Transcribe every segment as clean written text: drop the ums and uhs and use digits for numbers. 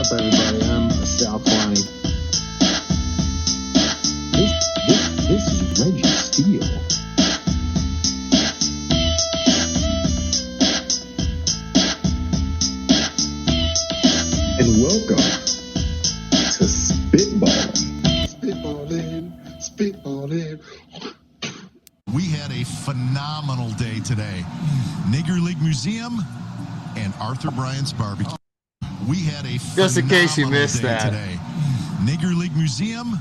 up, everybody? I'm Sal Kwani. This is Reggie Steele. And welcome to Spitballin. Spitballin. We had a phenomenal day today. Nigger League Museum and Arthur Bryant's Barbecue. We had a just in case you missed that today. Nigger League Museum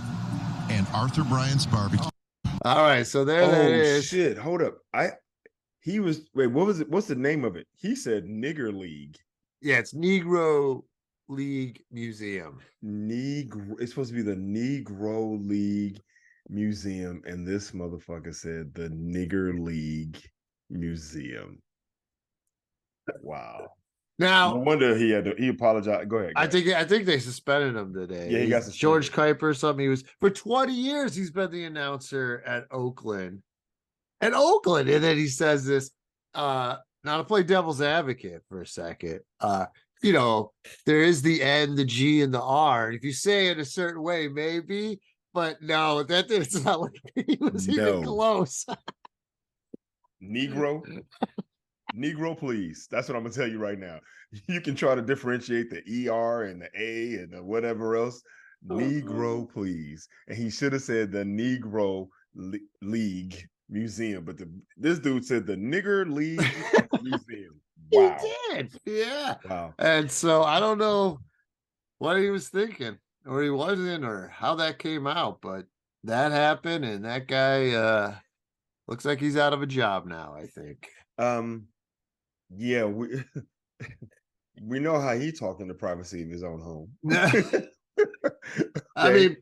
and Arthur Bryant's Barbecue. All right, so there that is. Shit, hold up. What was it? What's the name of it? He said Nigger League. Yeah, it's Negro League Museum. It's supposed to be the Negro League Museum, and this motherfucker said the Nigger League Museum. Wow. Now, no wonder he apologized. Go ahead. I think they suspended him today. Yeah, he got suspended. George Kuiper or something. He was for 20 years. He's been the announcer at Oakland, and then he says this. Now to play devil's advocate for a second, you know, there is the N, the G, and the R. And if you say it a certain way, maybe, but no, it's not like he was even close. Negro, please. That's what I'm gonna tell you right now. You can try to differentiate the ER and the A and the whatever else. Negro, please. And he should have said the Negro League Museum, but this dude said the Nigger League Museum. Wow. He did. Yeah. Wow. And so I don't know what he was thinking, or he wasn't, or how that came out, but that happened, and that guy looks like he's out of a job now, I think. Yeah, we know how he talked in the privacy of his own home. I mean,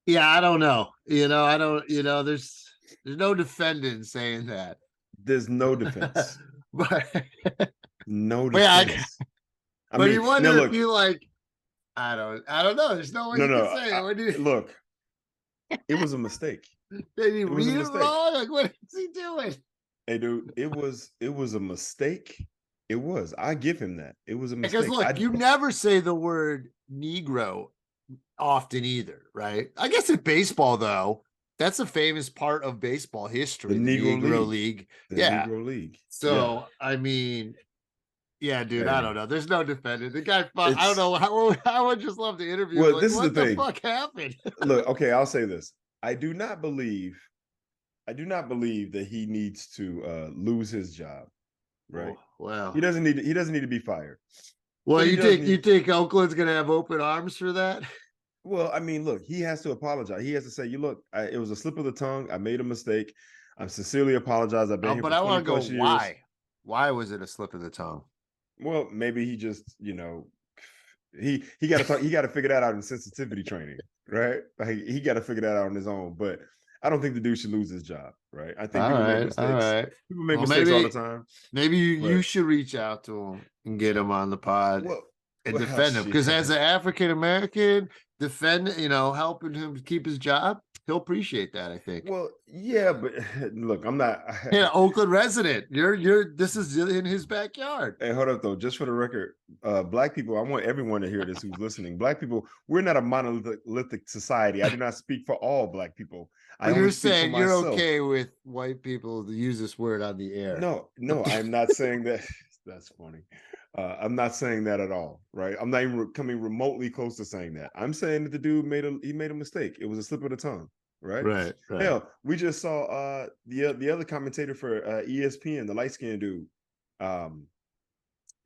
yeah, I don't know. There's no defending saying that. There's no defense. But no defense. But you wonder if you like, I don't know. There's no way you can say it. Look, it was a mistake. Did he read it wrong? Like, what is he doing? Hey, dude, it was a mistake. It was. I give him that. It was a mistake. Because look, you never say the word Negro often either, right? I guess in baseball, though, that's a famous part of baseball history. The Negro League. The Negro League. So, I mean, yeah, dude, I don't know. There's no defending. The guy, I don't know. I would just love to interview him. Well, this is the thing. What the fuck happened? Look, okay, I'll say this. I do not believe that he needs to lose his job. Right. Oh, wow. He doesn't need to be fired. Well, you think Oakland's gonna have open arms for that? Well, I mean, look, he has to apologize. He has to say, it was a slip of the tongue. I made a mistake. I'm sincerely apologize. I've been here for 20 want to go years. Why? Why was it a slip of the tongue? Well, maybe he just, he got to figure that out in sensitivity training, right? Like, he got to figure that out on his own. But I don't think the dude should lose his job, right? I think people make mistakes. All right. People make mistakes all the time. Maybe you should reach out to him and get him on the pod and defend him. Because as an African American, helping him keep his job, he'll appreciate that, I think. Well, yeah, but look, I'm not. Oakland resident. This is in his backyard. Hey, hold up though. Just for the record, Black people, I want everyone to hear this who's listening. Black people, we're not a monolithic society. I do not speak for all Black people. You're saying you're okay with white people to use this word on the air? No, I'm not saying that. That's funny. I'm not saying that at all, right? I'm not even coming remotely close to saying that. I'm saying that the dude made a mistake. It was a slip of the tongue, right? Right. Hell, we just saw the other commentator for ESPN, the light-skinned dude.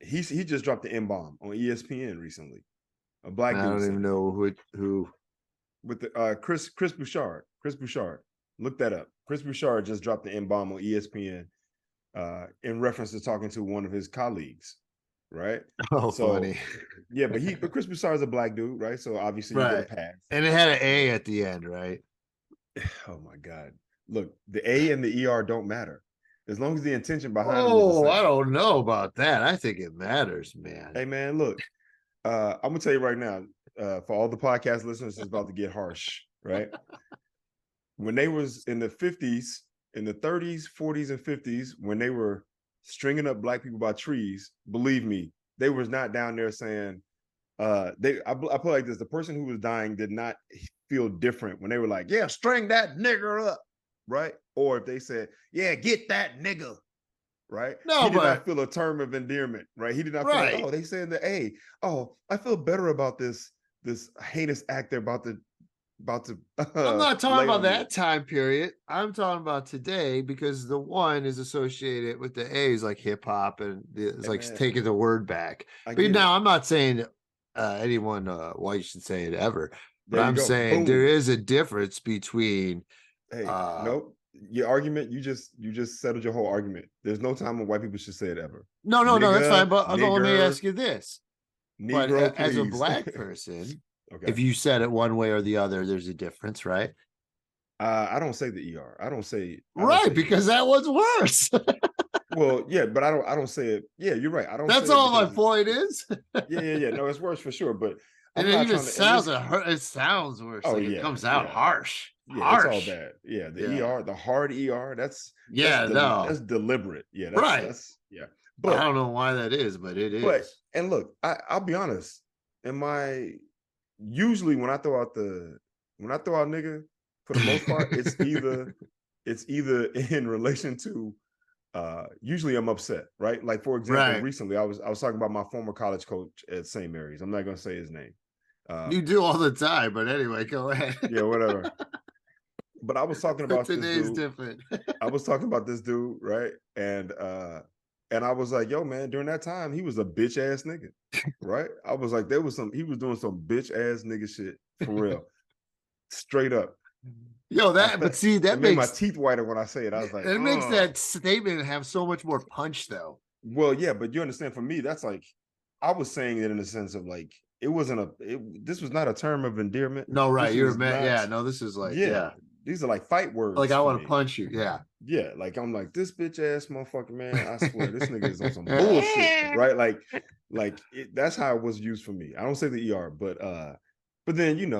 He just dropped the N-bomb on ESPN recently. A Black dude. I don't even know who. With the Chris Bouchard. Chris Bouchard. Look that up. Chris Bouchard just dropped the N-bomb on ESPN in reference to talking to one of his colleagues, right? Oh, so funny. Yeah, but Chris Bouchard is a Black dude, right? So obviously you get a pass. And it had an A at the end, right? Oh my God. Look, the A and the ER don't matter. As long as the intention behind it is the same. I don't know about that. I think it matters, man. Hey man, look, I'm gonna tell you right now, for all the podcast listeners, it's about to get harsh, right? When they was in the 50s, in the 30s, 40s, and 50s, when they were stringing up Black people by trees, believe me, they was not down there saying, I put like this: the person who was dying did not feel different when they were like, "Yeah, string that nigger up," right? Or if they said, "Yeah, get that nigga," right? No, He did but not feel a term of endearment, right? He did not feel like, right. "Oh, they saying that, hey, oh, I feel better about this heinous act they're about to I'm not talking lay about on me." that time period. I'm talking about today because the one is associated with the A's like hip hop and it's Hey, like man, taking the word back. I But get it. now I'm not saying anyone why you should say it ever, but There you I'm go. saying there Boom. is a difference between Hey, nope. Your argument, you just settled your whole argument. There's no time when white people should say it ever. no, that's fine. Nigga, But let me nigger, ask you this. But negro, as a please. black person, Okay. if you said it one way or the other, there's a difference, right? I don't say the ER. I don't Right, say because ER. that one's worse. Well, yeah, but I don't say it. Yeah, you're right. I don't That's say it all my because point is. yeah. No, it's worse for sure. But And I'm it not even trying to. And this, sounds it sounds worse. oh Like it yeah, comes out yeah, harsh. yeah. It's all Harsh. bad. Yeah, the Yeah. ER, the hard ER. Yeah, no. That's deliberate. Yeah, Right. that's yeah. I But don't know why that is, but it but is. and look, I'll be honest. In my usually when I throw out nigga, for the most part, it's either in relation to usually I'm upset, right? Like for example, Right. recently I was talking about my former college coach at St. Mary's. I'm not gonna say his name. You do all the time, but anyway, go ahead. Yeah, whatever. But I was talking But about this today's dude. different. I was talking about this dude, right? And I was like, yo, man, during that time, he was a bitch ass nigga, right? I was like, he was doing some bitch ass nigga shit for real, straight up. Yo, I but felt see, it made my teeth whiter when I say it. I was like, it makes oh, that statement have so much more punch though. well, yeah, but you understand for me, that's like, I was saying it in the sense of like, this was not a term of endearment. No, right. This You're was mad. not, Yeah, no, this is like, yeah, yeah. these are like fight Like words I for want to me. punch you. Yeah. Yeah, like I'm like this bitch ass motherfucker, man. I swear this nigga is on some bullshit, right? That's how it was used for me. I don't say the ER, but then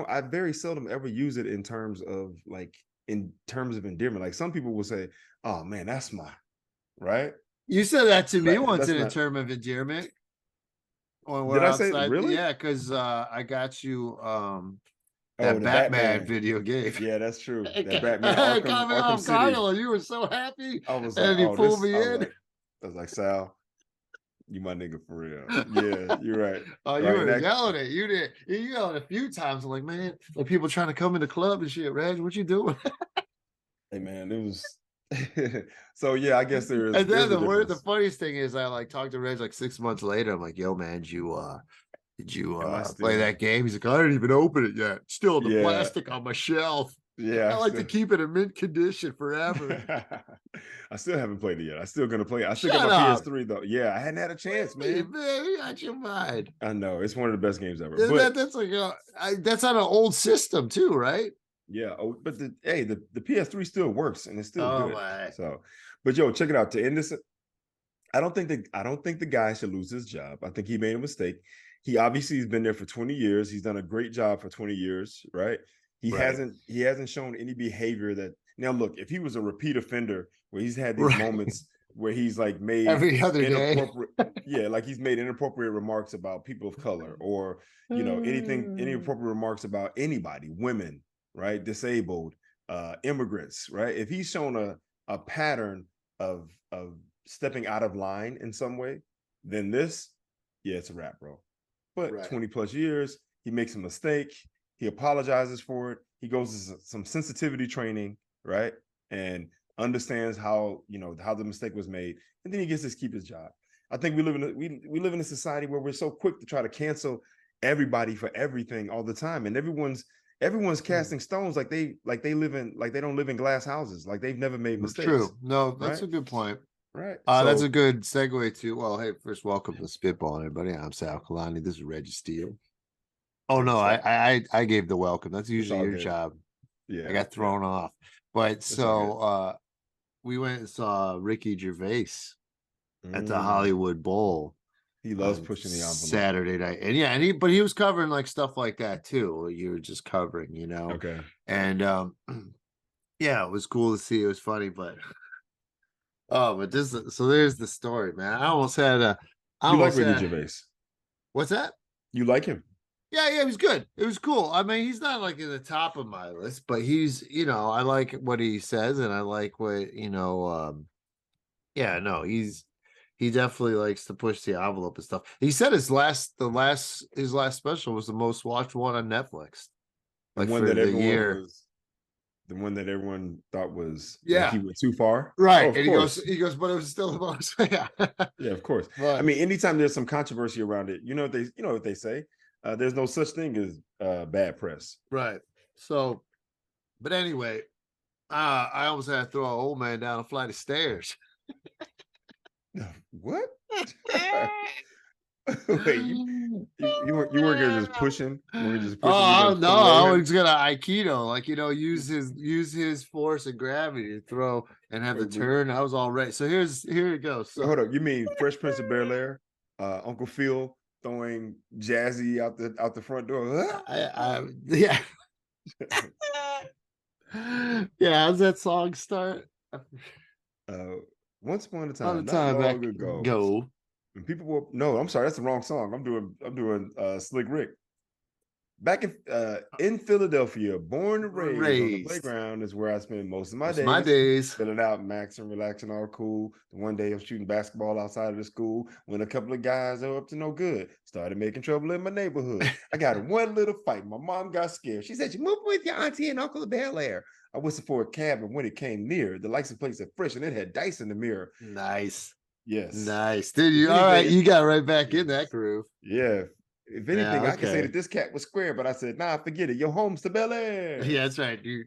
I very seldom ever use it in terms of endearment. Like some people will say, "Oh man, that's my," right? You said that to me once That's in a not. term of endearment when we're Did I say outside. really? Yeah, because I got you Oh, that the Batman Batman. video game. Yeah, that's true. That Batman It caught me Arkham off guard, City. and you were so happy, I was like, and he oh, pulled me in. I was like, Sal, you my nigga for real. Yeah, you're right. Oh, you Right. were And yelling it. You did. You yelled a few times. I'm like, man, like people trying to come in the club and shit. Reg, what you doing? hey man, it was so yeah, I guess And then there's a the difference. funniest thing is, I like talked to Reg like 6 months later. I'm like, yo, man, did you Am I play still that game? He's like, I didn't even open it yet. Still in the yeah, plastic on my shelf. yeah, I like to keep it in mint condition forever. I still haven't played it yet. I still gonna play it. I still got Shut my up. PS3 though. Yeah, I hadn't had a chance, Hey, man. man, you got your mind. I know it's one of the best games ever. But That's like that's on an old system too, right? yeah, but the PS3 still works and it's still Oh good. my. So, but yo, check it out. To end this, I don't think the guy should lose his job. I think he made a mistake. He obviously has been there for 20 years. He's done a great job for 20 years, right? Right. He hasn't shown any behavior that now look, if he was a repeat offender where he's had these Right. moments where he's like made Every other day. inappropriate yeah, like he's made inappropriate remarks about people of color or any appropriate remarks about anybody, women, right? Disabled, immigrants, right? If he's shown a pattern of stepping out of line in some way, then it's a wrap, bro. But Right. 20 plus years, he makes a mistake. He apologizes for it. He goes to some sensitivity training, right? And understands how the mistake was made. And then he gets to keep his job. I think we live in a society where we're so quick to try to cancel everybody for everything all the time. And everyone's casting stones like they don't live in glass houses, like they've never made mistakes. True. No, that's right? a good point. Right. That's a good segue to, well, hey, first welcome to Spitballin, everybody. I'm Sal Kalani. This is Reggie Steele. Oh no, I gave the welcome. That's usually your job. Yeah. I got thrown off. But so we went and saw Ricky Gervais at the Hollywood Bowl. He loves pushing the envelope. Saturday night. And yeah, but he was covering like stuff like that too. You were just covering, Okay. And yeah, it was cool to see. It was funny, but there's the story, man. I almost had You like Ricky Gervais? What's that? You like him? Yeah, it was good. It was cool. I mean, he's not like in the top of my list, but he's, I like what he says and I like what, yeah, no, he definitely likes to push the envelope and stuff. He said his last special was the most watched one on Netflix. The Like one for that the everyone year. was, the one that everyone thought was like Yeah. he went too far. Right. Oh, of And course. he goes, but it was still the most. Yeah. Yeah, of course. I But mean, anytime there's some controversy around it, you know what they say. There's no such thing as bad press. right. So, but anyway, I almost had to throw an old man down a flight of stairs. What? Wait, you weren't gonna just pushing? You weren't just pushing? Oh no, throw I him? was gonna Aikido, like use his force and gravity to throw and have the turn. I was all right. So here it goes. So, Hold up, you mean Fresh Prince of Bel-Air? Uncle Phil throwing Jazzy out the front door. yeah. Yeah, how's that song start? Once upon a On time, the not time back long ago. go. And people were no, I'm sorry, that's the wrong song. I'm doing Slick Rick. Back in Philadelphia, born and raised on the playground is where I spend most of my days. Filling out, maxing, relaxing, all cool. One day I'm shooting basketball outside of the school when a couple of guys are up to no good started making trouble in my neighborhood. I got in one little fight. My mom got scared. She said, "You move with your auntie and uncle to Bel-Air." I whistled for a cab, and when it came near, the license plate said fresh, and it had dice in the mirror. Nice. Yes. Nice. Did you? All right, you got right back in that groove. Yeah. If anything, Yeah, I could say that this cat was square, but I said, nah, forget it. Your home's to Bel-Air. Yeah, that's right. We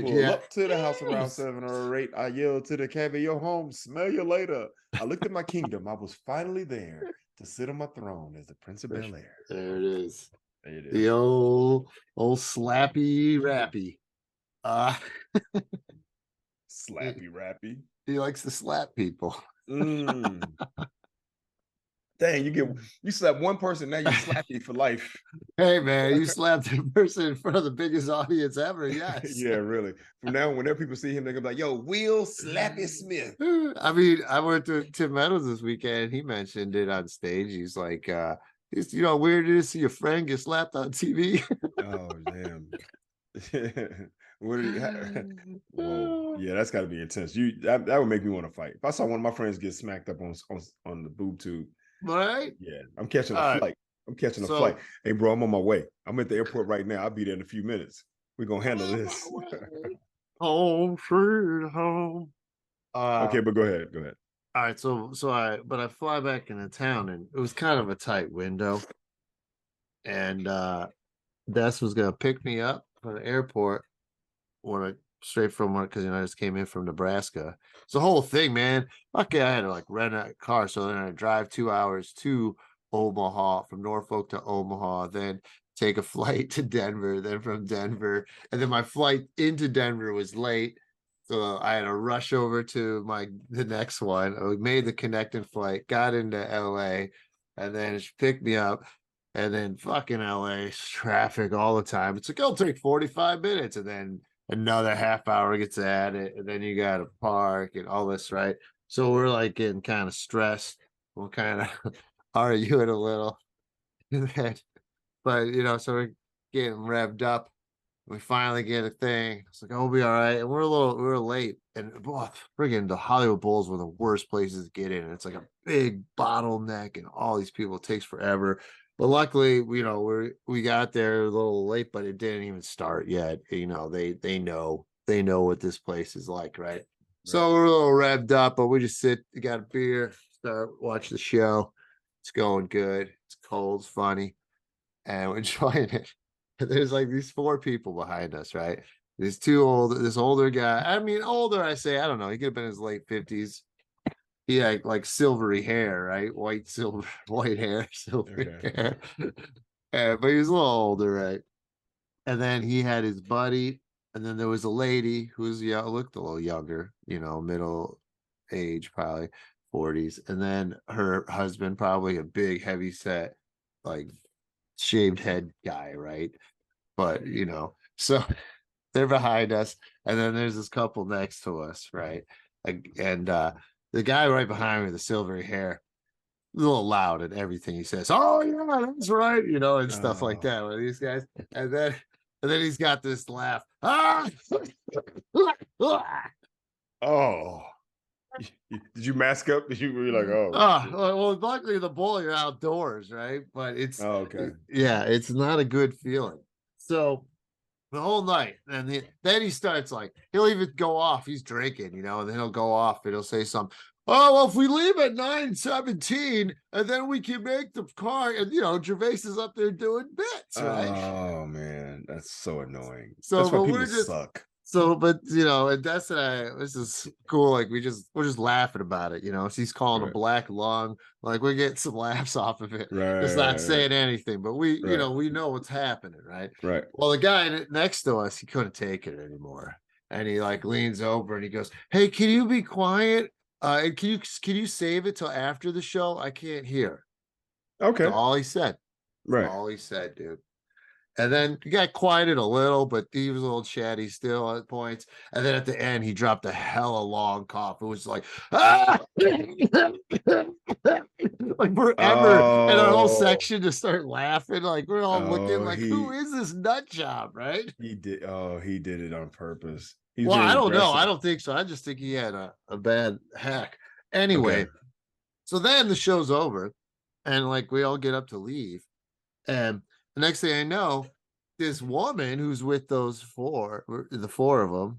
pulled up to the house around 7 or 8. I yelled to the cabbie, your home, smell you later. I looked at my kingdom. I was finally there to sit on my throne as the Prince of Bel-Air. There it is. There it is. The old slappy rappy. Slappy rappy. He likes to slap people. Dang, you slap one person, now you slappy for life. Hey man, you slapped a person in front of the biggest audience ever. Yes. Yeah, really. From now on, whenever people see him, they're gonna be like, yo, Will Slappy Smith. I mean, I went to Tim Meadows this weekend. He mentioned it on stage. He's like, it's weird to see your friend get slapped on TV. Oh damn. Whoa. Yeah, that's got to be intense. That would make me want to fight. If I saw one of my friends get smacked up on the boob tube, right? Yeah, I'm catching a flight. I'm catching a flight. Hey, bro, I'm on my way. I'm at the airport right now. I'll be there in a few minutes. We're gonna handle this. Home, sweet home. Okay, but go ahead. All right, so I fly back into town, and it was kind of a tight window, and Des was gonna pick me up from the airport straight from work because I just came in from Nebraska. It's the whole thing, man. Okay, I had to like rent a car, so then I drive 2 hours to Omaha, from Norfolk to Omaha, then take a flight to Denver, then from Denver, and then my flight into Denver was late, so I had to rush over to the next one. I made the connecting flight, got into LA, and then she picked me up. And then fucking LA traffic all the time. It's like, it'll take 45 minutes, and then another half hour gets added, and then you got to park and all this, right? So we're like getting kind of stressed. We're kind of arguing a little. But so we're getting revved up. We finally get a thing. It's like, oh, we'll be all right. And we're late. And friggin' the Hollywood Bowls were the worst places to get in. It's like a big bottleneck, and all these people, it takes forever. But luckily, we got there a little late, but it didn't even start yet. They know what this place is like, right? So we're a little revved up, but we just got a beer, start watch the show. It's going good. It's cold, it's funny, and we're enjoying it. There's like these 4 people behind us, right? This older guy. I mean, older, I say, I don't know. He could have been in his late 50s. He had like silvery hair, right? White hair, silvery hair. But he was a little older, right? And then he had his buddy, and then there was a lady who was looked a little younger, middle age, probably 40s. And then her husband, probably a big, heavy set, like shaved head guy, right? But so they're behind us, and then there's this couple next to us, right? And the guy right behind me with the silvery hair, little loud and everything he says. Oh yeah, that's right, and stuff like Oh. that with these guys. And then he's got this laugh. Ah! Oh. Did you mask up? Were you like, oh shit. Well, luckily the bowl you're outdoors, right? But Oh, okay. yeah, it's not a good feeling. So the whole night, and then he starts like he'll even go off. He's drinking, and then he'll go off and he'll say something. Oh, well, if we leave at 9:17, and then we can make the car, and Gervais is up there doing bits, right? Oh man, that's so annoying. So, That's why but people we're just suck. so, but and Des and I, this is cool. Like we're just laughing about it, So he's calling a Right. black lung. Like we're getting some laughs off of it. Right. It's not saying anything, but we know what's happening, right? Right. Well, the guy next to us, he couldn't take it anymore, and he like leans over and he goes, "Hey, can you be quiet? And can you save it till after the show? I can't hear." Okay. That's all he said. Right. All he said, dude. And then he got quieted a little, but he was a little chatty still at points. And then at the end, he dropped a hella long cough. It was like, ah! Like forever. And our whole section to start laughing. Like we're all looking like, who is this nut job, right? He did. Oh, he did it on purpose. Well, I don't know. I don't think so. I just think he had a bad hack. Anyway, so then the show's over, and like we all get up to leave. And the next thing I know, this woman who's with the four of them,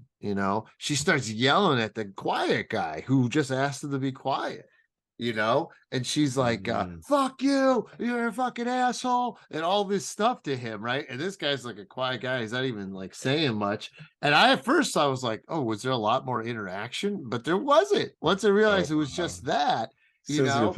she starts yelling at the quiet guy who just asked her to be quiet, and she's like, fuck you, you're a fucking asshole, and all this stuff to him, right? And this guy's like a quiet guy. He's not even like saying much. And at first I was like, oh, was there a lot more interaction? But there wasn't. Once I realized it was just that. Sensitive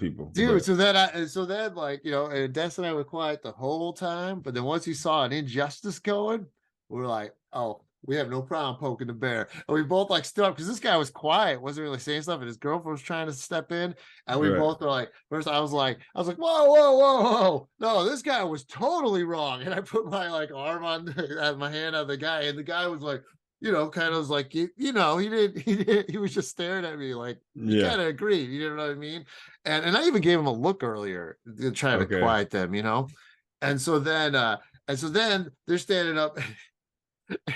people, dude. So then, like, and Des and I were quiet the whole time. But then once we saw an injustice going, we're like, oh, we have no problem poking the bear. And we both like stood up because this guy was quiet, wasn't really saying stuff, and his girlfriend was trying to step in. And we both were like, first I was like, whoa, whoa, whoa, whoa. No, this guy was totally wrong. And I put my like arm on my hand on the guy, and the guy was like, kind of was like, he was just staring at me like, you kind of agreed, you know what I mean? And I even gave him a look earlier to try to quiet them, And so then they're standing up.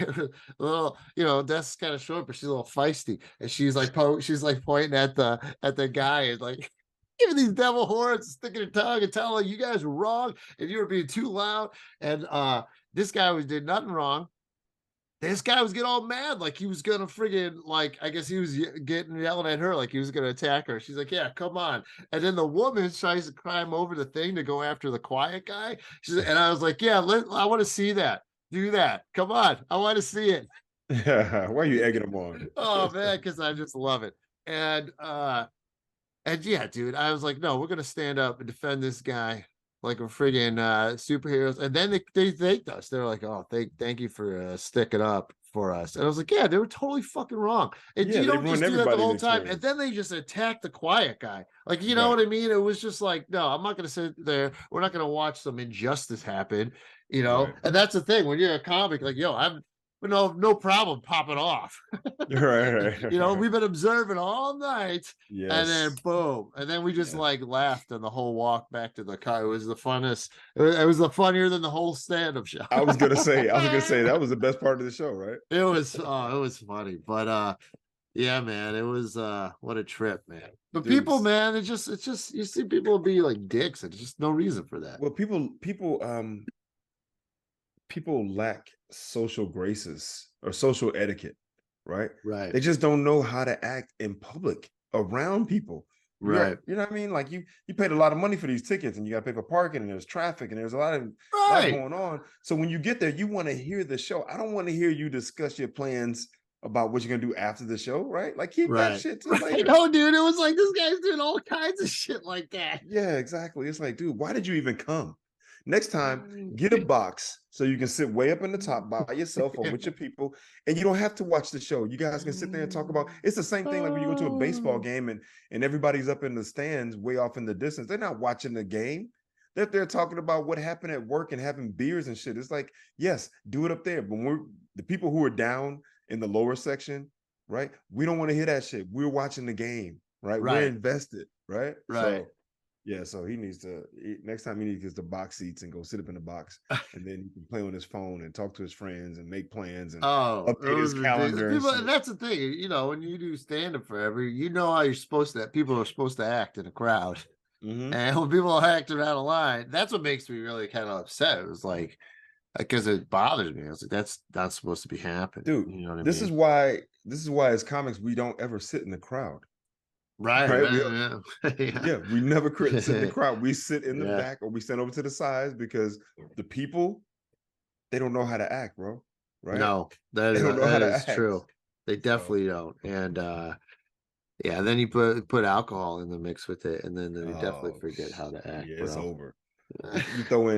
A little, Des kind of short, but she's a little feisty, and she's like pointing at the guy and like giving these devil horns, sticking her tongue and telling you guys were wrong and you were being too loud. And this guy did nothing wrong. This guy was getting all mad, like he was gonna friggin' like, I guess he was yelling at her like he was gonna attack her. She's like, yeah, come on. And then the woman tries to climb over the thing to go after the quiet guy. And I was like, yeah, I want to see that. Do that. Come on. I want to see it. Why are you egging them on? Oh man, because I just love it. And yeah, dude, I was like, no, we're gonna stand up and defend this guy like we're friggin' superheroes. And then they thanked us. They're like, oh, thank you for sticking up for us. And I was like, yeah, they were totally fucking wrong. And you don't just do that the whole time. And then they just attacked the quiet guy. Like, you know what I mean? It was just like, no, I'm not gonna sit there. We're not gonna watch some injustice happen. And that's the thing when you're a comic, like, yo, I'm no problem popping off. Right. We've been observing all night, and then boom, and then we just like laughed on the whole walk back to the car. It was the funnest. It was the funnier than the whole stand-up show. I was gonna say that was the best part of the show, right? It was funny, but yeah, man, it was what a trip, man. But dude, people, man, it's just you see people be like dicks, and there's just no reason for that. Well, people lack social graces or social etiquette, right? Right. They just don't know how to act in public around people. Right. You know what I mean? Like you paid a lot of money for these tickets and you got to pay for parking and there's traffic and there's a lot going on. So when you get there, you want to hear the show. I don't want to hear you discuss your plans about what you're going to do after the show, right? Like keep that shit to later. No, dude, it was like this guy's doing all kinds of shit like that. Yeah, exactly. It's like, dude, why did you even come? Next time, get a box so you can sit way up in the top by yourself or with your people, and you don't have to watch the show. You guys can sit there and talk about. It's the same thing like when you go to a baseball game and everybody's up in the stands way off in the distance. They're not watching the game. They're talking about what happened at work and having beers and shit. It's like, yes, do it up there. But we're the people who are down in the lower section, right? We don't want to hear that shit. We're watching the game, right? We're invested, right? Right. So, Yeah, so he needs to next time he needs to get the box seats and go sit up in the box, and then he can play on his phone and talk to his friends and make plans and Oh, it update his was ridiculous. calendar and People, shit. that's the thing, you know, when you do stand up forever, you know how you're supposed to. People are supposed to act in a crowd, and when people are acting out of line, that's what makes me really kind of upset. It was like because it bothers me. I was like, that's not supposed to be happening, Dude. You know what I This mean? is why as comics we don't ever sit in the crowd. Right? Right? Yeah. We never sit in the crowd. We sit in the Yeah. back or we stand over to the sides because the people, they don't know how to act, bro. Right? No, that They is don't know how to is act. true. They definitely don't, and yeah. Then you put alcohol in the mix with it, and then they definitely forget how to act. Yeah, it's bro. over. You throw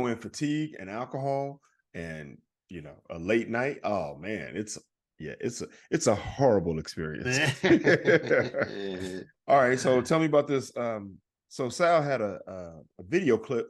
in fatigue and alcohol and a late night. Oh man, it's a horrible experience. All right, so tell me about this. So Sal had a video clip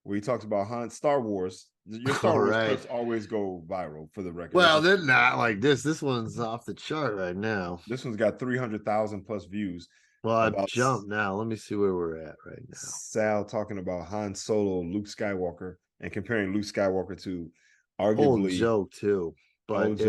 where he talks about Star Wars. Your Star Wars clips always go viral, for the record. Well, they're not like this. This one's off the chart right now. This one's got 300,000 plus views. Well, I've jumped now. Let me see where we're at right now. Sal talking about Han Solo, Luke Skywalker, and comparing Luke Skywalker to arguably old joke too. But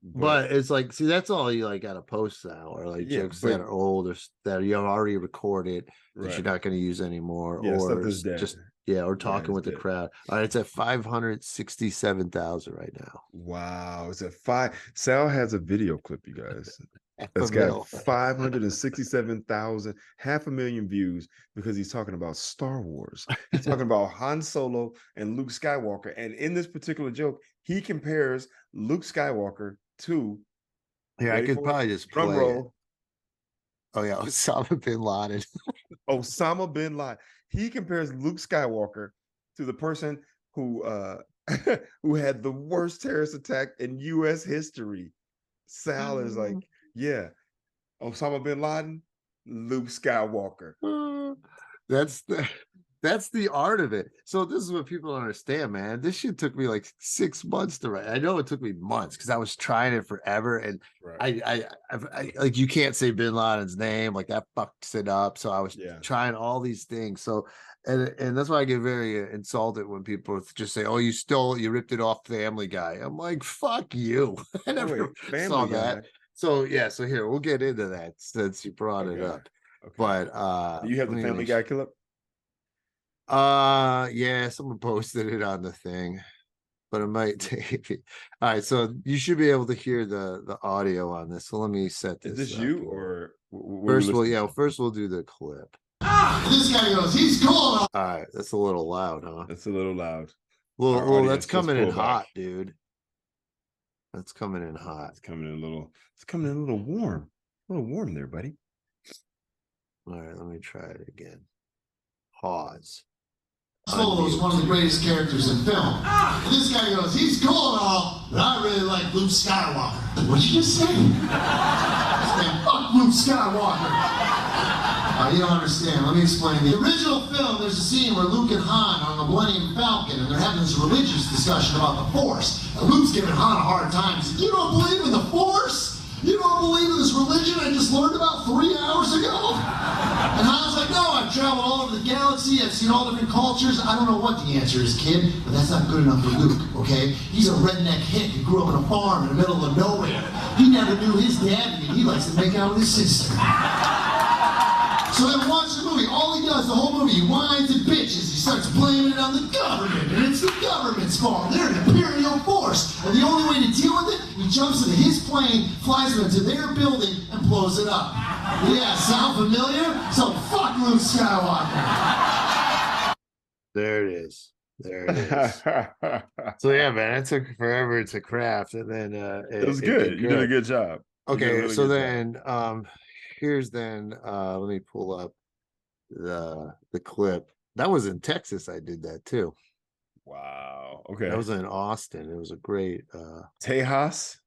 but it's like, see, that's all you like got to post now, or like jokes that are old or that you have already recorded that you're not going to use anymore, or just or talking with the crowd. All right, it's at 567,000 right now. Wow, it's at 5. Sal has a video clip, you guys. That's got 567,000, 500,000 views because he's talking about Star Wars. He's talking about Han Solo and Luke Skywalker. And in this particular joke, he compares Luke Skywalker to I could probably just play it. Oh yeah, Osama bin Laden. Osama bin Laden. He compares Luke Skywalker to the person who who had the worst terrorist attack in U.S. history. Sal is like, yeah, Osama bin Laden, Luke Skywalker. That's the art of it. So this is what people don't understand, man. This shit took me like 6 months to write. I know it took me months because I was trying it forever, and I like, you can't say bin Laden's name, like that fucks it up. So I was trying all these things. So and that's why I get very insulted when people just say, "Oh, you ripped it off Family Guy." I'm like, "Fuck you!" I never saw that. So so here we'll get into that since you brought it up. Okay. But do you have the Family Guy clip? Yeah, someone posted it on the thing, but it might take me. All right, so you should be able to hear the audio on this. So let me set this. Is this you or first? First we'll do the clip. This guy goes, he's cool. All right, that's a little loud, huh? That's a little loud. Well, that's coming in hot, dude. That's coming in hot. It's coming in a little warm. A little warm there, buddy. All right, let me try it again. Pause. Solo is one of the greatest characters in film. This guy goes, he's cool and all, but I really like Luke Skywalker. What'd you just say? Fuck Luke Skywalker. You don't understand. Let me explain. The original film, there's a scene where Luke and Han are on the Millennium Falcon, and they're having this religious discussion about the Force. And Luke's giving Han a hard time. He says, "You don't believe in the Force? You don't believe in this religion I just learned about 3 hours ago?" And Han's like, "No, I've traveled all over the galaxy. I've seen all different cultures. I don't know what the answer is, kid, but that's not good enough for Luke, okay? He's a redneck hick who grew up in a farm in the middle of nowhere. He never knew his daddy, and he likes to make out with his sister." So then watch the movie. All he does the whole movie, he whines and bitches. He starts blaming it on the government, and it's the government's fault. They're an imperial force, and the only way to deal with it, he jumps into his plane, flies them into their building, and blows it up. Yeah, sound familiar? So fuck Luke Skywalker. There it is. There it is. So yeah, man, it took forever to craft, and then it was good. You did a good job. Okay, really so then here's let me pull up the clip. That was in Texas. I did that too. Wow. Okay. That was in Austin. It was a great Tejas.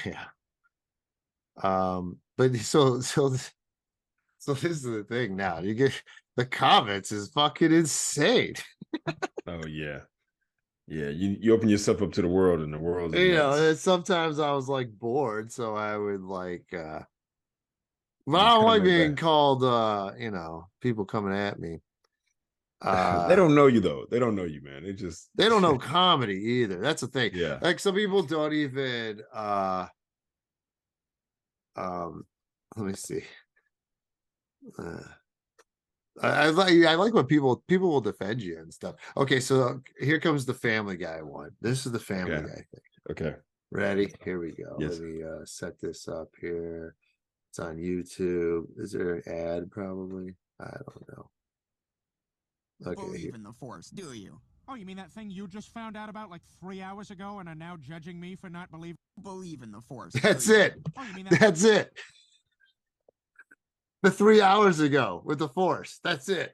Yeah. But so this is the thing now. You get the comments is fucking insane. Oh yeah. Yeah, you open yourself up to the world, and the world, and sometimes I was like bored, so I would like But You I just don't like comment being back. called, people coming at me. They don't know you though. They don't know you, man. They just They don't know comedy either. That's the thing. yeah. Like some people don't even let me see. I like when people will defend you and stuff. Okay, so here comes the Family Guy one. This is the Family Okay. Guy thing. Okay. Ready? Here we go. Yes. Let me set this up here. It's on YouTube. Is there an ad? Probably. I don't know. Okay. Believe in the Force, do you? Oh, you mean that thing you just found out about like 3 hours ago and are now judging me for not believing? Believe in the Force. That's do you? it. Oh, you mean that? That's it. The 3 hours ago with the Force. That's it.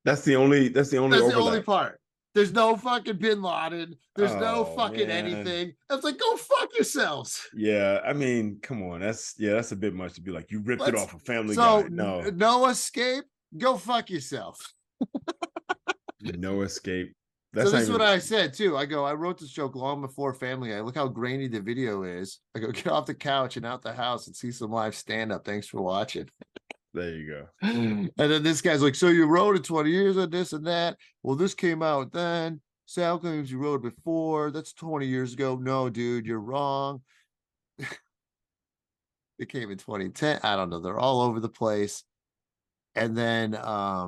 That's the only That's the overlap. only part. There's no fucking Bin Laden. There's no Oh, fucking man. anything. It's like, go fuck yourselves. Yeah, I mean, come on. That's a bit much to be like, you ripped it Let's- off of Family So Guy. No, no escape. Go fuck yourself. no escape. So That's this is not what even, I said too. I go, I wrote this joke long before Family Guy. Look how grainy the video is. I go, get off the couch and out the house and see some live stand-up. Thanks for watching. there you go. And then this guy's like, so you wrote it 20 years on this and that. Well, this came out then. Sal claims you wrote it before. That's 20 years ago. No, dude, you're wrong. It came in 2010. I don't know. They're all over the place. And then I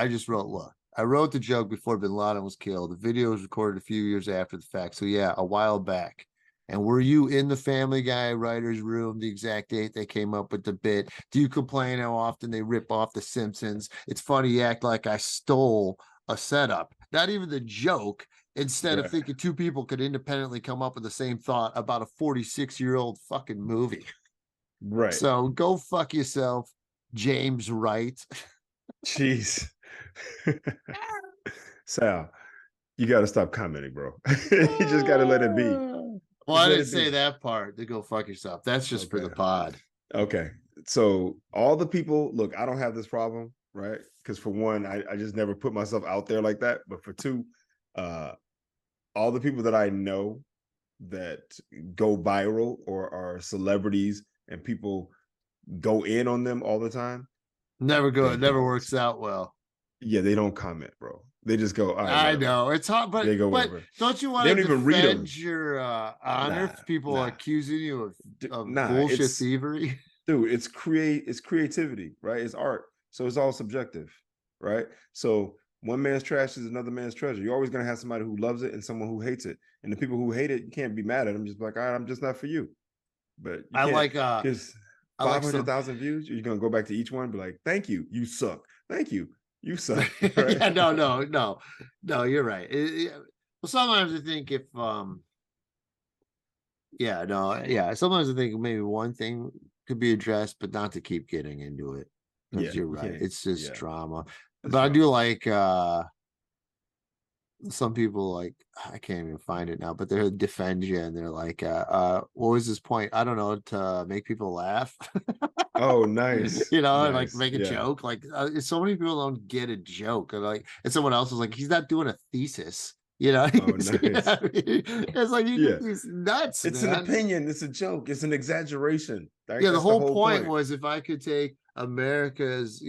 just wrote, look, I wrote the joke before Bin Laden was killed. The video was recorded a few years after the fact. So yeah, a while back. And were you in the Family Guy writer's room the exact date they came up with the bit? Do you complain how often they rip off The Simpsons? It's funny you act like I stole a setup. Not even the joke. Instead of Right. thinking two people could independently come up with the same thought about a 46-year-old fucking movie. Right. So go fuck yourself, James Wright. Jeez. Sal, you got to stop commenting, bro. You just got to let it be. Well, Just I let didn't it say be. that part to go fuck yourself. That's just for the Okay. pod. Okay. So all the people, look, I don't have this problem, right? Because for one, I just never put myself out there like that. But for two, all the people that I know that go viral or are celebrities and people go in on them all the time. Never go. They It never don't. works out well. Yeah, they don't comment, bro. They just go, all right, I whatever. know it's hard, but They go but whatever. don't you want They to don't even read 'em. defend your honor if people nah. are accusing you of Nah, bullshit it's- thievery? Dude, it's creativity, right? It's art. So it's all subjective, right? So one man's trash is another man's treasure. You're always gonna have somebody who loves it and someone who hates it. And the people who hate it, you can't be mad at them. Just be like, all right, I'm just not for you. But you I can't, like because I like some- 500,000 views, you're gonna go back to each one and be like, thank you, you suck. Thank you, you suck. Right? Yeah, no, you're right. Well, sometimes I think if sometimes I think maybe one thing could be addressed, but not to keep getting into it. Because Yeah, you're you right. can't. It's just Yeah. drama. It's But I drama. do like some people, like, I can't even find it now, but they'll defend you and they're like, what was his point? I don't know, to make people laugh. Oh, nice. And like Nice. make a Yeah. joke. Like so many people don't get a joke. And someone else was like, he's not doing a thesis. Oh, He's- you know nice. what I mean? It's like Yeah. he's nuts. It's man. an opinion. It's a joke. It's an exaggeration. Right? Yeah, the That's whole point was if I could take America's,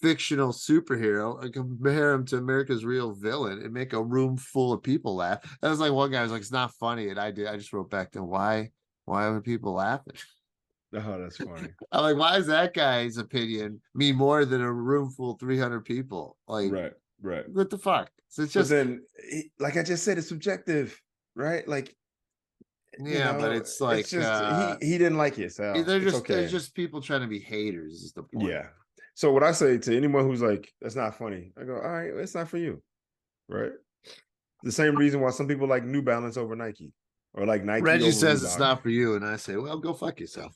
fictional superhero and compare him to America's real villain and make a room full of people laugh. That was like one guy was like, it's not funny. And I just wrote back to him, why are people laughing? Oh, that's funny. I'm like, why is that guy's opinion mean more than a room full of 300 people? Like, Right. what the fuck? So it's But just, then, like I just said, it's subjective, right? Like, yeah, but it's like, it's just he didn't like it. So they're it's just, okay. there's just people trying to be haters is the point. Yeah. So what I say to anyone who's like, that's not funny, I go, all right, it's not for you, right? The same reason why some people like New Balance over Nike, or like Nike. Reggie over says it's Reebok. not for you, and I say, well, go fuck yourself.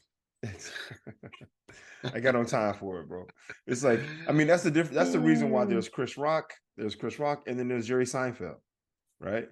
I got no time for it, bro. It's like, I mean, that's the difference. That's the reason why there's Chris Rock, and then there's Jerry Seinfeld, right?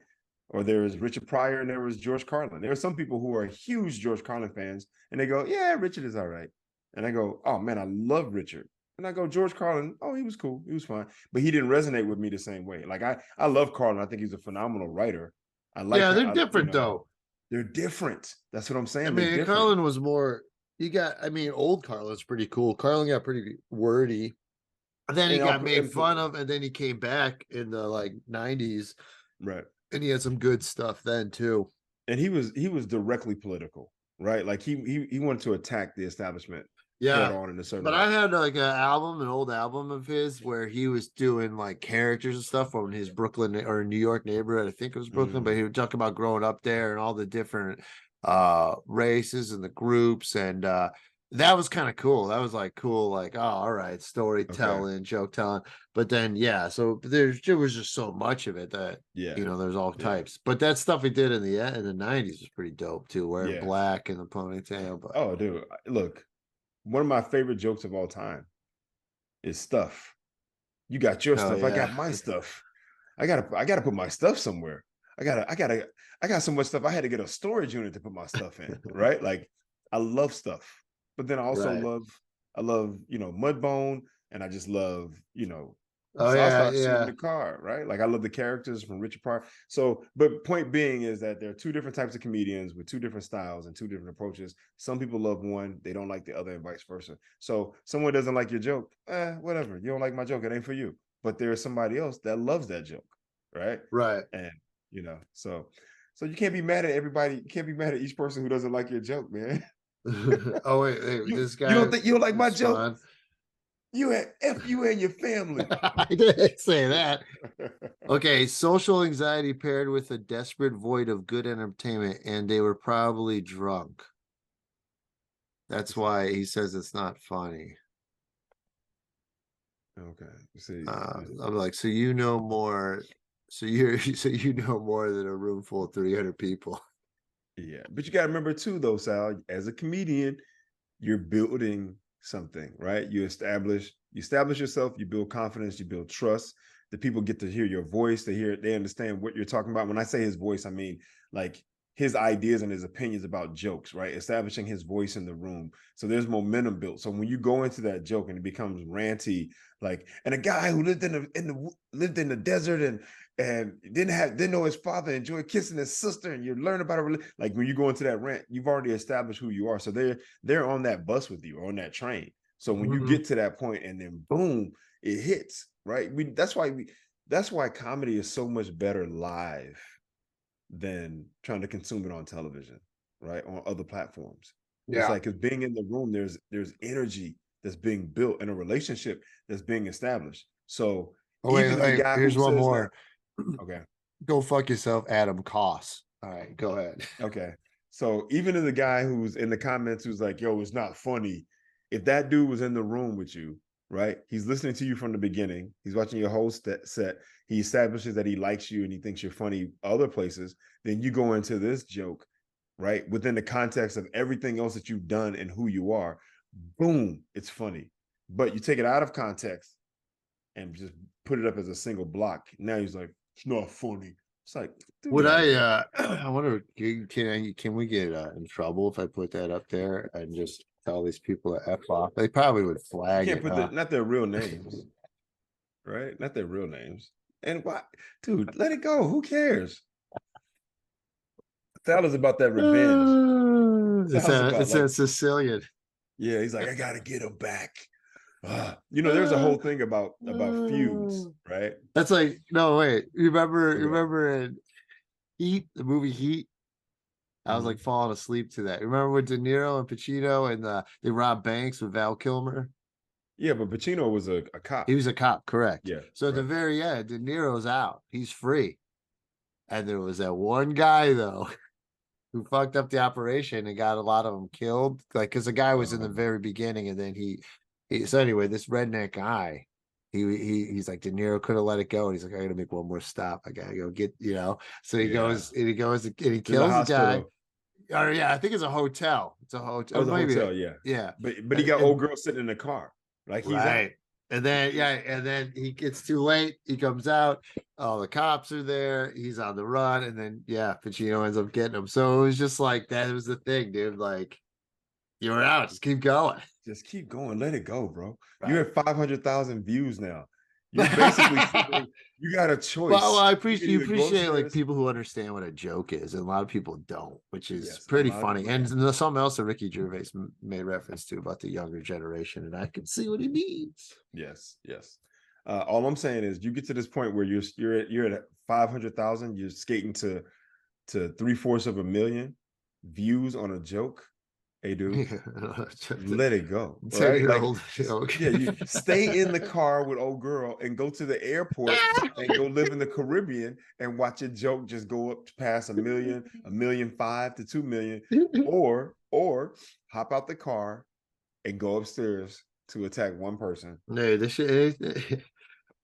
Or there is Richard Pryor, and there was George Carlin. There are some people who are huge George Carlin fans, and they go, yeah, Richard is all right. And I go, oh man, I love Richard. And I go, George Carlin, oh, he was cool. He was fine. But he didn't resonate with me the same way. Like I love Carlin. I think he's a phenomenal writer. I like Yeah, they're different though. They're different. That's what I'm saying. I They're mean, different. Carlin was more You got, I mean, old Carlin's pretty cool. Carlin got pretty wordy. And then he And got made fun of, and then he came back in the like 90s, right. and he had some good stuff then too. And he was directly political, right? Like he wanted to attack the establishment head Yeah. on in a certain But way. I had like an old album of his where he was doing like characters and stuff from his Brooklyn or New York neighborhood. I think it was Brooklyn, but he would talk about growing up there and all the different races and the groups, and that was kind of cool. That was like cool, like, oh, all right, storytelling, joke telling. But then so there was just so much of it that there's all types. But that stuff he did in the 90s was pretty dope too, wearing black and the ponytail. But oh, dude, look, one of my favorite jokes of all time is stuff. You got your stuff, I got my stuff. I gotta put my stuff somewhere. I got so much stuff. I had to get a storage unit to put my stuff in, right? Like, I love stuff, but then I also love Mudbone, and I just love so I'll start shooting the car, right? Like, I love the characters from Richard Pryor. So, but point being is that there are two different types of comedians with two different styles and two different approaches. Some people love one, they don't like the other, and vice versa. So someone doesn't like your joke, whatever. You don't like my joke, it ain't for you. But there is somebody else that loves that joke, right? Right. And so you can't be mad at everybody. You can't be mad at each person who doesn't like your joke, man. Oh wait, this guy. You don't like my joke? Fun. You had F you and your family. I didn't say that. Okay, social anxiety paired with a desperate void of good entertainment, and they were probably drunk. That's why he says it's not funny. Okay. See, I'm like, so you know more. So you know more than a room full of 300 people. Yeah, but you got to remember too, though, Sal. As a comedian, you're building something, right? You establish yourself, you build confidence, you build trust. The people get to hear your voice, they understand what you're talking about. When I say his voice, I mean like his ideas and his opinions about jokes, right? Establishing his voice in the room. So there's momentum built. So when you go into that joke and it becomes ranty, like, and a guy who lived in the desert and didn't know his father, enjoyed kissing his sister, and you learn about it. Like, when you go into that rant, you've already established who you are. So they're on that bus with you, or on that train. So when you get to that point, and then boom, it hits, right? That's why comedy is so much better live than trying to consume it on television, right? On other platforms. Yeah. It's like, because being in the room, there's energy that's being built, in a relationship that's being established. So here's one more. Okay. Go fuck yourself, Adam Koss. All right, go ahead. Okay. So even if the guy who's in the comments who's like, yo, it's not funny, if that dude was in the room with you, right? He's listening to you from the beginning. He's watching your whole set. He establishes that he likes you and he thinks you're funny other places. Then you go into this joke, right? Within the context of everything else that you've done and who you are. Boom, it's funny. But you take it out of context and just put it up as a single block. Now he's like, it's not funny. It's like, would I wonder, can we get in trouble if I put that up there and just tell these people to F off? They probably would flag it. Not their real names, right? Not their real names. And why, dude, let it go. Who cares? Sal is about that revenge. It's a Sicilian. Yeah, he's like, I gotta get him back. There's a whole thing about feuds, right? That's like, no, wait. Remember in Heat, the movie Heat? I was like falling asleep to that. Remember with De Niro and Pacino and they robbed banks with Val Kilmer? Yeah, but Pacino was a cop. He was a cop, correct. Yeah. So at the very end, De Niro's out. He's free. And there was that one guy, though, who fucked up the operation and got a lot of them killed. Like, because the guy was in the very beginning, and then so anyway, this redneck guy, he's like, De Niro could have let it go. And he's like, I gotta make one more stop. I gotta go get, So he goes and he kills the guy. Or I think it's a hotel. It's a hotel. It was a hotel, yeah. But he got old girl sitting in the car. Like, he's right. And then he gets too late. He comes out. All the cops are there. He's on the run, and then Pacino ends up getting him. So it was just like, that was the thing, dude. Like, you were out. Just keep going. Just keep going. Let it go, bro. Right. You're at 500,000 views now. You're basically saying you got a choice. Well, I You can appreciate you either go appreciate like upstairs- people who understand what a joke is, and a lot of people don't, which is Yes, a pretty lot of funny. people And don't. there's something else that Ricky Gervais made reference to about the younger generation, and I can see what he means. Yes, yes. All I'm saying is, you get to this point where you're at 500,000. You're skating to 3/4 views on a joke. Hey, dude, let it go. All right? Like, 10-year-old joke. yeah, you stay in the car with old girl and go to the airport and go live in the Caribbean and watch a joke just go up past 1 million, 1.5 million to 2 million, or hop out the car and go upstairs to attack one person. No, this shit.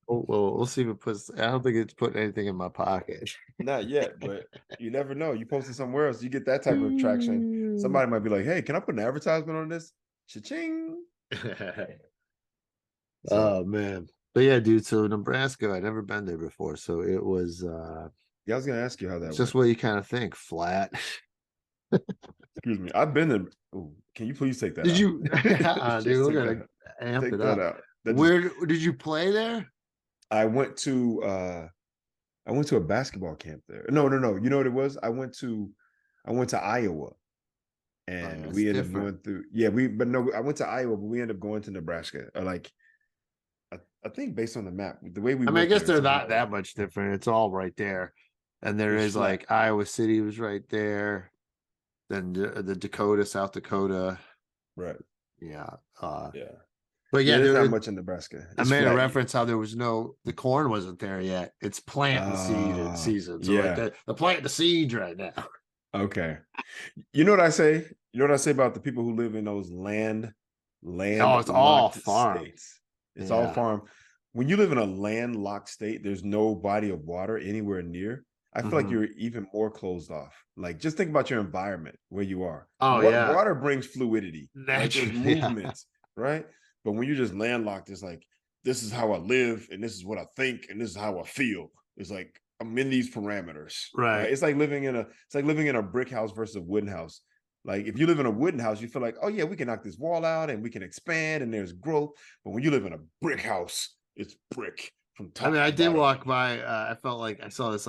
Well, we'll see if it puts. I don't think it's putting anything in my pocket. Not yet, but you never know. You post it somewhere else, you get that type of traction. Somebody might be like, "Hey, can I put an advertisement on this?" Cha-ching. Oh man, but yeah, dude. So Nebraska, I'd never been there before, so it was. Yeah, I was gonna ask you how that It's went. just what you kind of think, flat. Excuse me. I've been there. Oh, can you please take that Did out? you, Just dude? We're take gonna that out. amp Take it that up. out. That just- Where did you play there? I went to a basketball camp there. No. You know what it was? I went to Iowa, and that's we ended up different. going through. Yeah, I went to Iowa, but we ended up going to Nebraska. Or like, I think based on the map, the way we. I mean, I went guess there, they're it's not that much different. It's all right there, and there It's is flat. like Iowa City was right there. Then the Dakota, South Dakota. right. Yeah. Yeah. But yeah, there's there, not much in Nebraska. I It's made a flat. reference how there was the corn wasn't there yet. It's planting season. So like yeah. the planting the seeds right now. Okay. You know what I say? You know what I say about the people who live in those land Oh, it's all farm. states. It's all Yeah. farm. When you live in a landlocked state, there's no body of water anywhere near. I feel like Mhm. you're even more closed off. Like, just think about your environment where you are. Oh, yeah. Water brings fluidity. Right? There's Naturally, yeah. movement, right? But when you're just landlocked, it's like, this is how I live, and this is what I think, and this is how I feel. It's like I'm in these parameters. Right. It's like living in a brick house versus a wooden house. Like, if you live in a wooden house, you feel like, oh yeah, we can knock this wall out and we can expand and there's growth. But when you live in a brick house, it's brick from top. I mean, I to did bottom. walk by. I felt like I saw this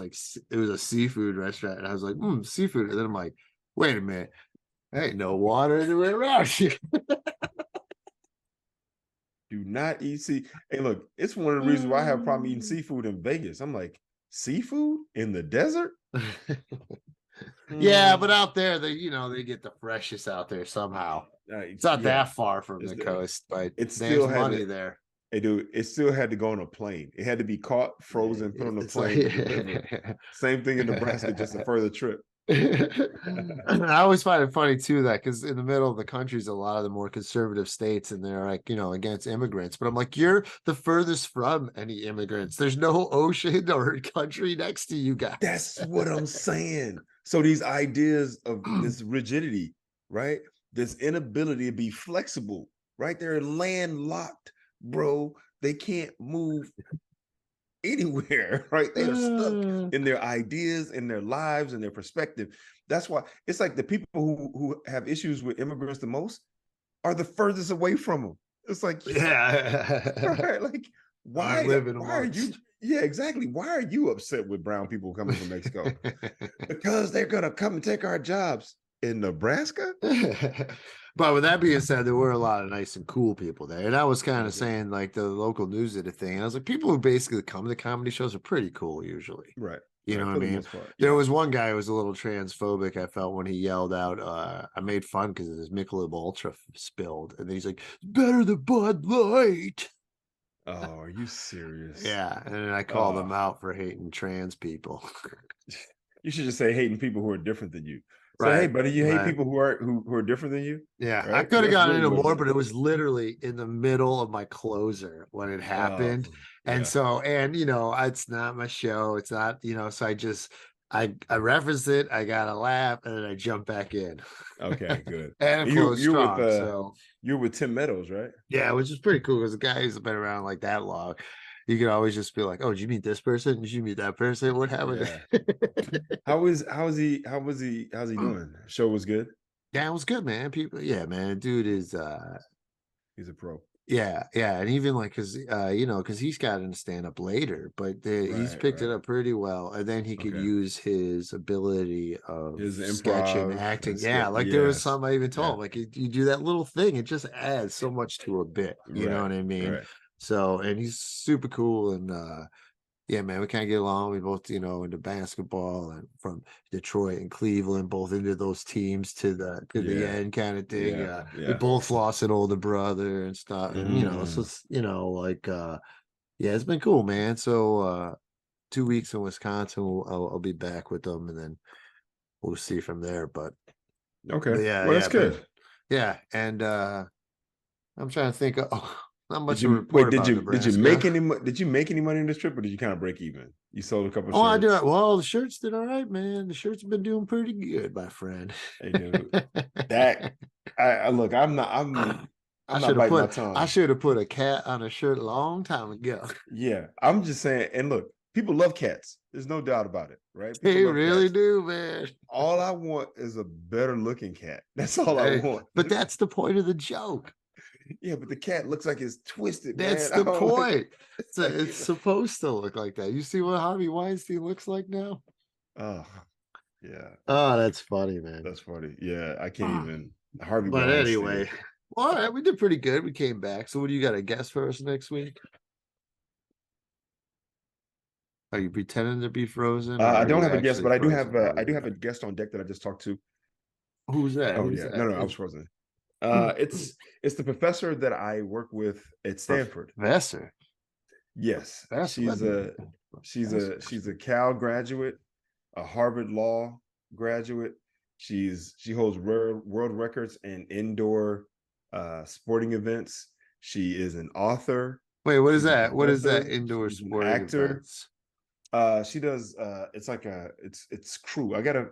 it was a seafood restaurant, and I was like, seafood. And then I'm like, wait a minute, there ain't no water anywhere around here. Do not eat sea. Hey, look, it's one of the reasons why I have a problem eating seafood in Vegas. I'm like, seafood in the desert? Yeah, but out there, they get the freshest out there somehow. It's not that far from the coast, but it's there's still money there. Hey, dude, it still had to go on a plane. It had to be caught, frozen, put on a plane. Delivered. Same thing in Nebraska, just a further trip. I always find it funny too that because in the middle of the country is a lot of the more conservative states, and they're like against immigrants. But I'm like, you're the furthest from any immigrants. There's no ocean or country next to you guys. That's what I'm saying. So these ideas of this rigidity, right? This inability to be flexible, right? They're landlocked, bro. They can't move anywhere, right? They are stuck in their ideas, in their lives, and their perspective. That's why it's like the people who have issues with immigrants the most are the furthest away from them. It's like, yeah, right? Like, why are you? Yeah, exactly. Why are you upset with brown people coming from Mexico? Because they're gonna come and take our jobs in Nebraska. But with that being said, there were a lot of nice and cool people there. And I was kind of saying, like, the local news did a thing. And I was like, people who basically come to comedy shows are pretty cool usually. Right. You know what I for the mean? most part, There yeah. was one guy who was a little transphobic, I felt, when he yelled out, I made fun because his Michelob Ultra spilled. And then he's like, better than Bud Light. Oh, are you serious? Yeah. And then I called him out for hating trans people. You should just say hating people who are different than you. So, Right, hey, buddy, you hate right. people who are different than you? Yeah, Right? I could have That's gotten really into what more, it but is. it was literally in the middle of my closer when it happened. And yeah. so, and it's not my show. It's not, so I referenced it. I got a laugh, and then I jumped back in. Okay, good. And it you're closed strong. with So you're with Tim Meadows, right? yeah, which is pretty cool because the guy who's been around like that long, you can always just be like, "Oh, did you meet this person? Did you meet that person? What happened?" How's he doing? Show was good. Yeah, it was good, man. People, yeah, man. Dude is He's a pro. Yeah, yeah, and even like because because he's got into stand up later, but he's Right, picked it right. up pretty well, and then he could Okay. use his ability of His sketch and improv acting. and Yeah, skit. like there was Yes. some I even Yeah. told him, like you do that little thing, it just adds so much to a bit. You know Right. what I mean? Right. So, and he's super cool, and yeah, man, we kind of get along. We both, into basketball and from Detroit and Cleveland, both into those teams to the Yeah. end kind of thing. Yeah. We Yeah. both lost an older brother and stuff. And so Mm. it's, like yeah, it's been cool, man. So 2 weeks in Wisconsin, I'll be back with them and then we'll see from there. But Okay. yeah, Well, that's yeah, but good. yeah, and I'm trying to think of not Did much to you wait? report about Did you Nebraska. make any? Did you make any money in this trip, or did you kind of break even? You sold a couple of Oh, I do. shirts. Well, the shirts did all right, man. The shirts have been doing pretty good, my friend. Hey, dude, that I look. I'm not biting my I tongue. should have put a cat on a shirt a long time ago. Yeah, I'm just saying. And look, people love cats. There's no doubt about it, right? People They love really cats. do, man. All I want is a better looking cat. That's all I Hey, want. but that's the point of the joke. Yeah, but the cat looks like it's twisted, That's man. I the don't like. point. It's like, It's supposed to look like that. You see what Harvey Weinstein looks like now? oh, yeah, Oh, that's funny, man. that's funny. Yeah, I can't even. Harvey But Weinstein. anyway, all right, we did pretty good. We came back. So, what do you got? A guess for us next week? Are you pretending to be frozen, or I are don't you have a guest, actually but frozen? I do have a guest on deck that I just talked to. Who's that? Oh Who's yeah, that? no, I was frozen. It's the professor that I work with at Stanford. Professor. Yes, Professor. she's a Cal graduate, a Harvard Law graduate. She holds world records in indoor sporting events. She is an author. Wait, what is She's a that? What is that professor. indoor She's an sporting actor. events? She does it's like it's crew. I gotta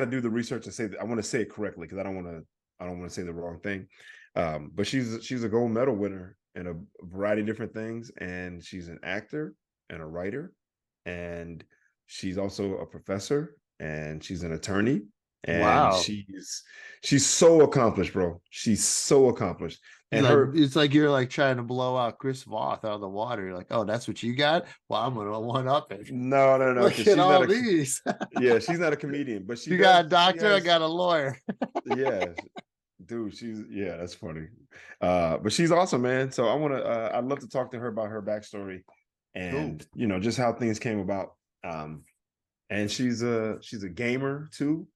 do the research and say that I want to say it correctly because I don't want to say the wrong thing. But she's a gold medal winner in a variety of different things, and she's an actor and a writer, and she's also a professor, and she's an attorney, and Wow. she's so accomplished, bro. She's so accomplished. And her It's like you're like trying to blow out Chris Voth out of the water. You're like, oh, that's what you got? Well, I'm gonna one up it. no, Look because at she's not all a these. yeah, she's not a comedian, but she You does. got a She doctor, I has got a lawyer. yeah, dude. That's funny. But she's awesome, man. So I'd love to talk to her about her backstory and just how things came about. And she's a gamer too,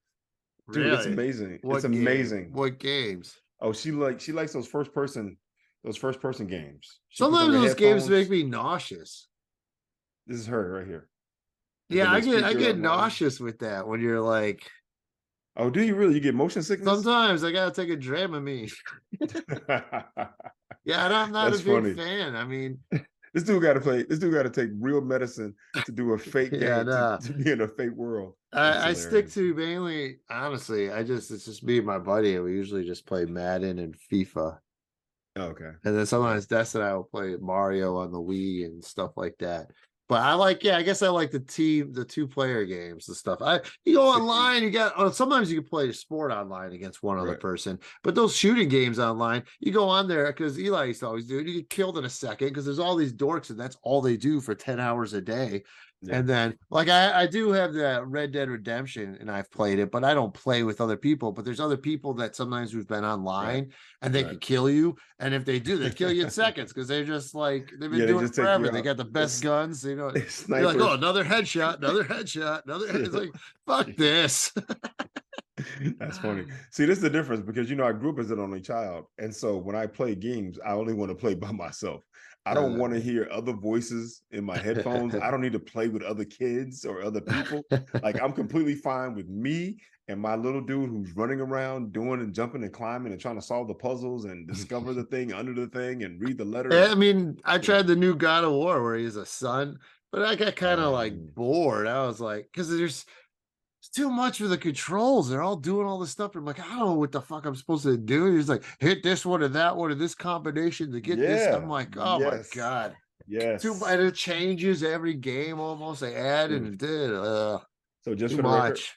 dude. It's Really? amazing. It's What game? amazing. What games? Oh, she likes those first person games. She puts on Sometimes the those games make headphones. me nauseous. This is her right here. With the Yeah, little I speaker get up on. nauseous with that when you're like, Oh, do you really? You get motion sickness? sometimes I gotta take a Dramamine. Yeah, I'm not a That's big funny. fan. I mean, This dude got to play. This dude got to take real medicine to do a fake yeah, game no. to be in a fake world. That's I stick hilarious. to mainly, honestly, it's just me and my buddy, and we usually just play Madden and FIFA. Okay. And then sometimes Des and I will play Mario on the Wii and stuff like that. But I guess I like the 2-player games, the stuff. You go online, you got sometimes you can play a sport online against one other Right. person, but those shooting games online, you go on there because Eli used to always do it. You get killed in a second because there's all these dorks, and that's all they do for 10 hours a day. Yeah. And then, like, I do have the Red Dead Redemption, and I've played it, but I don't play with other people. But there's other people that sometimes who've been online, and they Right. could kill you. And if they do, they kill you in seconds because they're just like they've been Yeah, they doing it just take you forever. They out. got the best guns. You're like, Snipers. oh, another headshot, another headshot, another. It's like, fuck this. That's funny. See, this is the difference because I grew up as an only child, and so when I play games, I only want to play by myself. I don't want to hear other voices in my headphones. I don't need to play with other kids or other people. Like, I'm completely fine with me and my little dude who's running around doing and jumping and climbing and trying to solve the puzzles and discover the thing under the thing and read the letters. I mean, I tried the new God of War where he's a son, but I got kind of like bored. I was like, because it's too much for the controls. They're all doing all this stuff. I'm like, I don't know what the fuck I'm supposed to do. He's like, hit this one or that one or this combination to get this. I'm like, oh my God. Yes. And it changes every game almost. They add and it did. So just too for the record, much.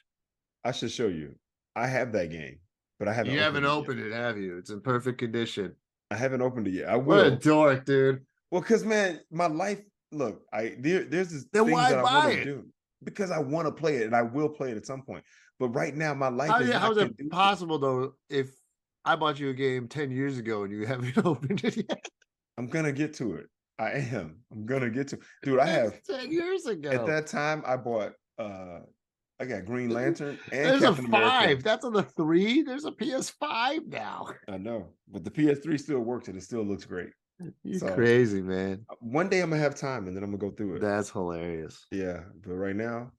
I should show you. I have that game, but I haven't. You haven't opened opened it, have you? It's in perfect condition. I haven't opened it yet. I What a will. dork, dude. Well, because man, my life. Look, there's this Then things why that I want buy to it? do because I want to play it, and I will play it at some point. But right now, my life How, is how not is it conducive. possible though? If I bought you a game 10 years ago and you haven't opened it yet, I'm gonna get to it. I am. I'm gonna get to. Dude, I have 10 years at ago. that time. I bought. I got Green Lantern and There's Captain a America. 5. That's on the 3. There's a PS5 now. I know, but the PS3 still works and it still looks great. You're So crazy, man. one day I'm gonna have time and then I'm gonna go through it. That's hilarious. Yeah, but right now,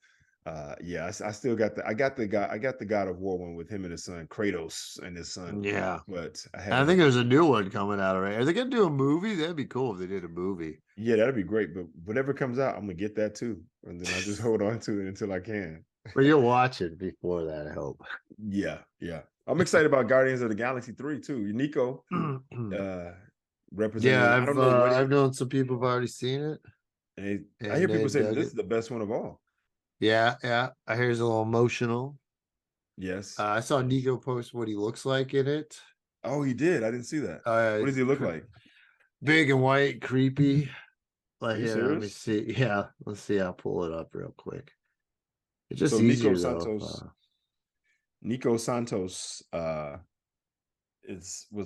yeah, I still got I got the God of War one with him and his son Kratos and his son. Yeah. But I And I haven't. think there's a new one coming out already. Are they gonna do a movie? That'd be cool if they did a movie. Yeah, that'd be great. But whatever comes out, I'm gonna get that too, and then I just hold on to it until I can. But you'll watch it before that, I hope. Yeah, yeah. I'm excited about Guardians of the Galaxy 3 too. Nico, representing. Yeah, I don't know what I've known some people have already seen it. I hear people say dug this it. is the best one of all. Yeah. I hear it's a little emotional. Yes. I saw Nico post what he looks like in it. Oh, he did. I didn't see that. What does he look like? Big and white, creepy. Like, Are you yeah, let me serious? see. Yeah, let's see. I'll pull it up real quick. It's just So easier Nico though. Santos. Nico Santos was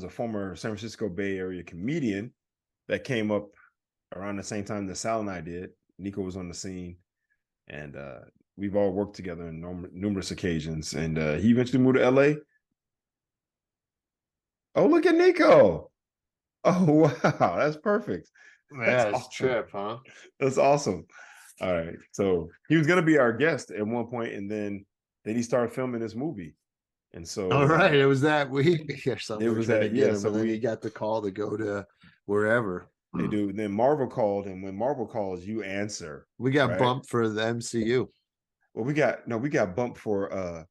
a former San Francisco Bay Area comedian that came up around the same time that Sal and I did. Nico was on the scene, and we've all worked together on numerous occasions. And he eventually moved to LA. Oh, look at Nico! Oh wow, that's perfect. That's Yeah, it's awesome. trip, huh? That's awesome. All right, so he was gonna be our guest at one point, and then he started filming this movie, and so All right, it was that week or something. it We were was trying that- to get yeah, him, so and then he we- got the call to go to wherever. they do. Then Marvel called, and when Marvel calls, you answer. We got right? bumped for the MCU. Well, we got bumped for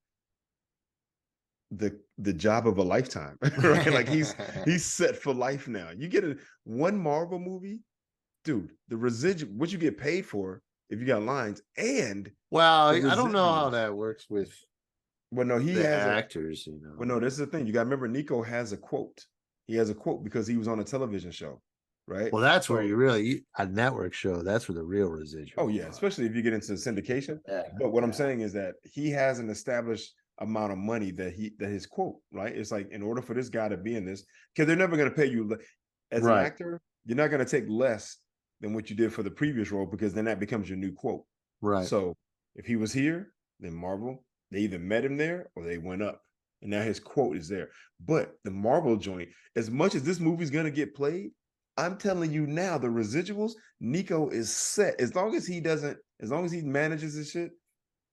the job of a lifetime, right? Like he's set for life now. You get one Marvel movie, dude. The residual, what you get paid for if you got lines, and Well, the I don't know how residuals. that works with Well, no, he the has actors, you know. Well, no, this is the thing. You got to remember, Nico has a quote. He has a quote because he was on a television show, right? Well, that's where So- you really a network show. That's where the real residual. Oh yeah, especially if you get into syndication. Yeah, But what I'm saying is that he has an established amount of money that his quote, right? It's like, in order for this guy to be in this, because they're never going to pay you as Right. an actor, you're not going to take less than what you did for the previous role, because then that becomes your new quote. right. So if he was here, then Marvel, they either met him there or they went up. And now his quote is there. But the Marvel joint, as much as this movie's going to get played, I'm telling you now, the residuals, Nico is set. As long as he manages his shit,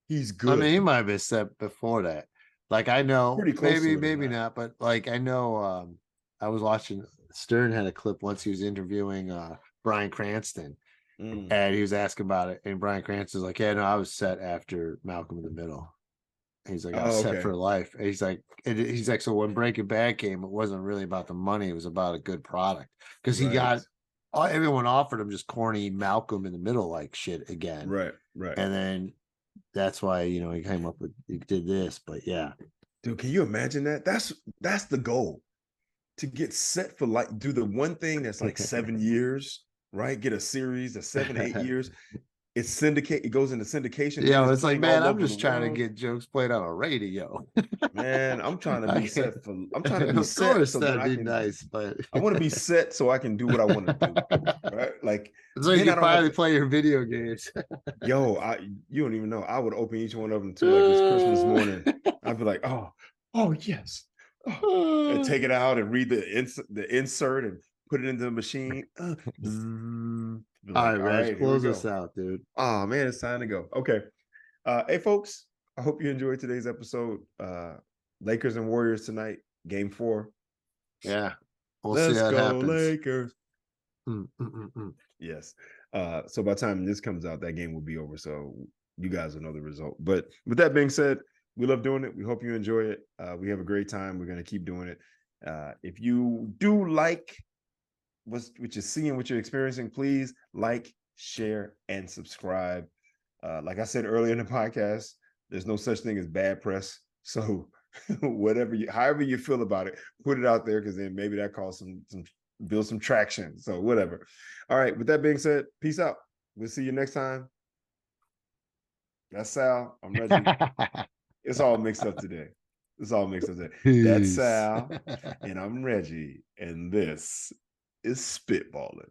he's good. I mean, he might have been set before that. Like, I know, Pretty close to maybe, it, maybe man. not, but like, I know, I was watching Stern had a clip once he was interviewing Bryan Cranston, Mm. and he was asking about it, and Bryan Cranston's like, "Yeah, no, I was set after Malcolm in the Middle." He's like, "I was Oh, set okay. for life." And he's like, so when Breaking Bad came, it wasn't really about the money; it was about a good product, because he got everyone offered him just corny Malcolm in the Middle like shit again, Right. and then that's why he came up with he did this. But yeah, Dude, can you imagine that? That's the goal. To get set for life, do the one thing that's like 7 years, right? Get a series of 7-8 years. It goes into syndication. yeah, then it's like, playing man, all I'm over just the trying to world. get jokes played on a radio. Man, I'm trying to be set for. I'm trying to be Of set course, so that that'd I be can. nice, but I want to be set so I can do what I want to do, right? Like, so you then I can don't have finally to- play your video games. yo, you don't even know. I would open each one of them to like this Christmas morning. I'd be like, oh yes, and take it out and read the insert and put it into the machine. Be All like, right, Reg, here we close go." us out, dude. Oh man, it's time to go. Okay. Hey folks, I hope you enjoyed today's episode. Lakers and Warriors tonight, game 4. Yeah, we'll Let's see how it go, happens. Lakers. Mm. Yes. So by the time this comes out, that game will be over. So you guys will know the result. But with that being said, we love doing it. We hope you enjoy it. We have a great time. We're going to keep doing it. If you do like what you're seeing, what you're experiencing, please like, share, and subscribe. Like I said earlier in the podcast, there's no such thing as bad press. So whatever however you feel about it, put it out there, because then maybe that cause some build some traction. So whatever. All right. With that being said, peace out. We'll see you next time. That's Sal. I'm Reggie. It's all mixed up today. It's all mixed up today. That's Peace. Sal, and I'm Reggie, and this is Spitballin'.